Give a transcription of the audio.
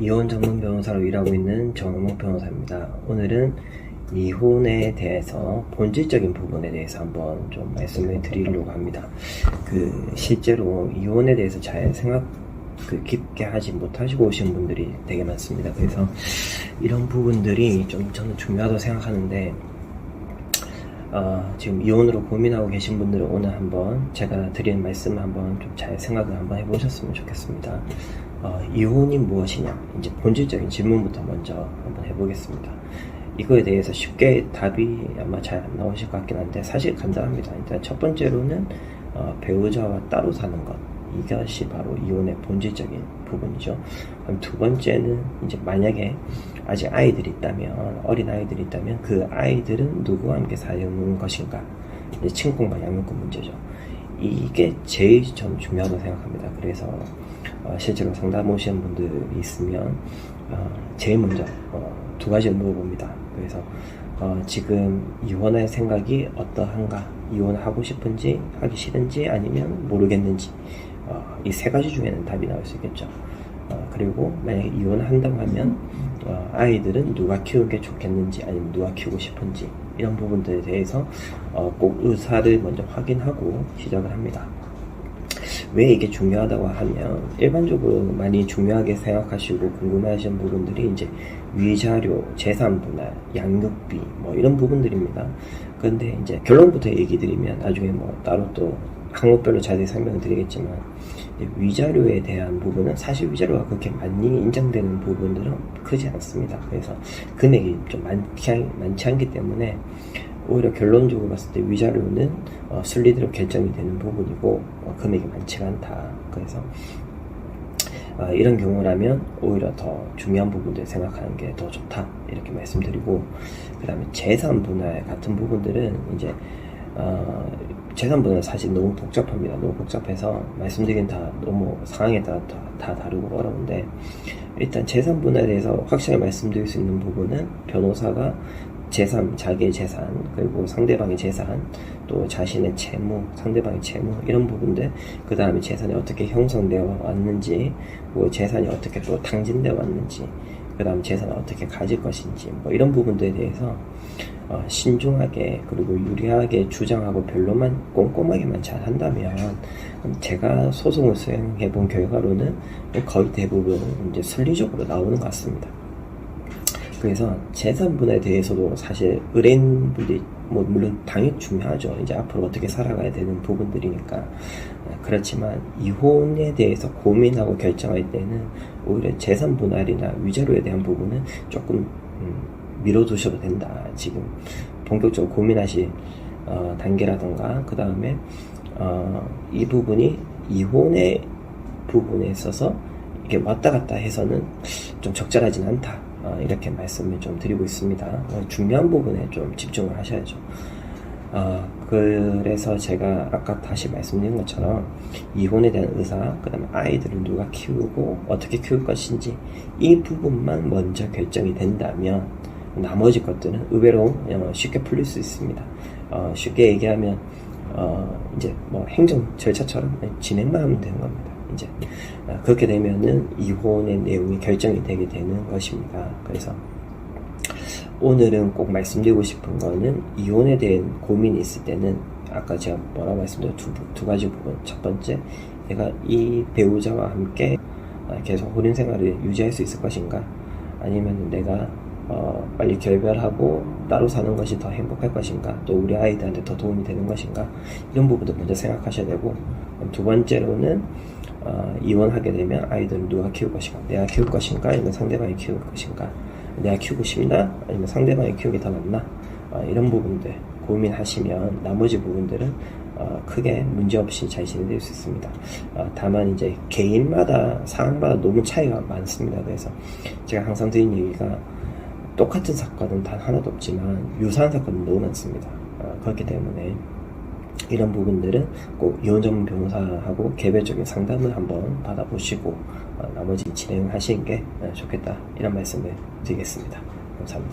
이혼 전문 변호사로 일하고 있는 정은목 변호사입니다. 오늘은 이혼에 대해서 본질적인 부분에 대해서 한번 좀 말씀을 드리려고 합니다. 실제로 이혼에 대해서 잘 생각 깊게 하지 못하시고 오신 분들이 되게 많습니다. 그래서 이런 부분들이 좀 저는 중요하다고 생각하는데, 지금 이혼으로 고민하고 계신 분들은 오늘 한번 제가 드리는 말씀 한번 좀 잘 생각을 한번 해보셨으면 좋겠습니다. 이혼이 무엇이냐, 이제 본질적인 질문부터 먼저 한번 해보겠습니다. 이거에 대해서 쉽게 답이 아마 잘 안 나오실 것 같긴 한데, 사실 간단합니다. 일단 첫 번째로는 배우자와 따로 사는 것, 이것이 바로 이혼의 본질적인 부분이죠. 그럼 두 번째는 이제 만약에 아직 아이들이 있다면, 어린 아이들이 있다면 그 아이들은 누구와 함께 사는 것인가, 이제 친권과 양육권 문제죠. 이게 제일 좀 중요하다고 생각합니다. 그래서 실제로 상담 오시는 분들이 있으면 제일 먼저 두 가지를 물어봅니다. 그래서 지금 이혼할 생각이 어떠한가, 이혼하고 싶은지, 하기 싫은지, 아니면 모르겠는지, 이 세 가지 중에는 답이 나올 수 있겠죠. 그리고 만약에 이혼한다고 하면 아이들은 누가 키우는 게 좋겠는지, 아니면 누가 키우고 싶은지, 이런 부분들에 대해서 꼭 의사를 먼저 확인하고 시작을 합니다. 왜 이게 중요하다고 하면, 일반적으로 많이 중요하게 생각하시고 궁금해하시는 부분들이 이제 위자료, 재산 분할, 양육비, 뭐 이런 부분들입니다. 그런데 이제 결론부터 얘기 드리면 나중에 뭐 따로 또 항목별로 자세히 설명을 드리겠지만, 위자료에 대한 부분은 사실 위자료가 그렇게 많이 인정되는 부분들은 크지 않습니다. 그래서 금액이 좀 많지 않기 때문에 오히려 결론적으로 봤을 때 위자료는 순리대로 결정이 되는 부분이고 금액이 많지가 않다. 그래서 이런 경우라면 오히려 더 중요한 부분들 생각하는 게 더 좋다, 이렇게 말씀드리고, 그 다음에 재산 분할 같은 부분들은 이제 재산 분할은 사실 너무 복잡합니다. 너무 복잡해서 말씀드리긴 다 너무 상황에 따라 다 다르고 어려운데, 일단 재산 분할에 대해서 확실하게 말씀드릴 수 있는 부분은 배우자가 재산, 자기의 재산, 그리고 상대방의 재산, 또 자신의 채무, 상대방의 채무, 이런 부분들, 그 다음에 재산이 어떻게 형성되어 왔는지, 뭐 재산이 어떻게 또 탕진되어 왔는지, 그 다음에 재산을 어떻게 가질 것인지, 뭐 이런 부분들에 대해서 신중하게 그리고 유리하게 주장하고 변론만 꼼꼼하게만 잘 한다면, 제가 소송을 수행해 본 결과로는 거의 대부분 이제 순리적으로 나오는 것 같습니다. 그래서 재산 분할에 대해서도 사실 의뢰인분들이 뭐 물론 당연히 중요하죠. 이제 앞으로 어떻게 살아가야 되는 부분들이니까. 그렇지만 이혼에 대해서 고민하고 결정할 때는 오히려 재산 분할이나 위자료에 대한 부분은 조금 미뤄두셔도 된다. 지금 본격적으로 고민하실 단계라던가, 그 다음에 이 부분이 이혼의 부분에 있어서 이게 왔다 갔다 해서는 좀 적절하진 않다, 이렇게 말씀을 좀 드리고 있습니다. 중요한 부분에 좀 집중을 하셔야죠. 그래서 제가 아까 다시 말씀드린 것처럼 이혼에 대한 의사, 그 다음에 아이들을 누가 키우고 어떻게 키울 것인지, 이 부분만 먼저 결정이 된다면 나머지 것들은 의외로 쉽게 풀릴 수 있습니다. 쉽게 얘기하면 이제 뭐 행정 절차처럼 진행만 하면 되는 겁니다. 이제 그렇게 되면은 이혼의 내용이 결정이 되게 되는 것입니다. 그래서 오늘은 꼭 말씀드리고 싶은 거는, 이혼에 대한 고민이 있을 때는 아까 제가 뭐라고 말씀드린 두 가지 부분. 첫 번째, 내가 이 배우자와 함께 계속 혼인 생활을 유지할 수 있을 것인가, 아니면 내가 빨리 결별하고 따로 사는 것이 더 행복할 것인가, 또 우리 아이들한테 더 도움이 되는 것인가, 이런 부분도 먼저 생각하셔야 되고, 두 번째로는 이혼하게 되면 아이들은 누가 키울 것인가, 내가 키울 것인가, 아니면 상대방이 키울 것인가, 내가 키우고 싶나, 아니면 상대방이 키우기 더 낫나, 이런 부분들 고민하시면 나머지 부분들은 크게 문제없이 잘 진행될 수 있습니다. 다만 이제 개인마다 상황마다 너무 차이가 많습니다. 그래서 제가 항상 드린 얘기가, 똑같은 사건은 단 하나도 없지만 유사한 사건은 너무 많습니다. 그렇기 때문에 이런 부분들은 꼭 이혼 전문 변호사하고 개별적인 상담을 한번 받아보시고 나머지 진행하시는 게 좋겠다, 이런 말씀을 드리겠습니다. 감사합니다.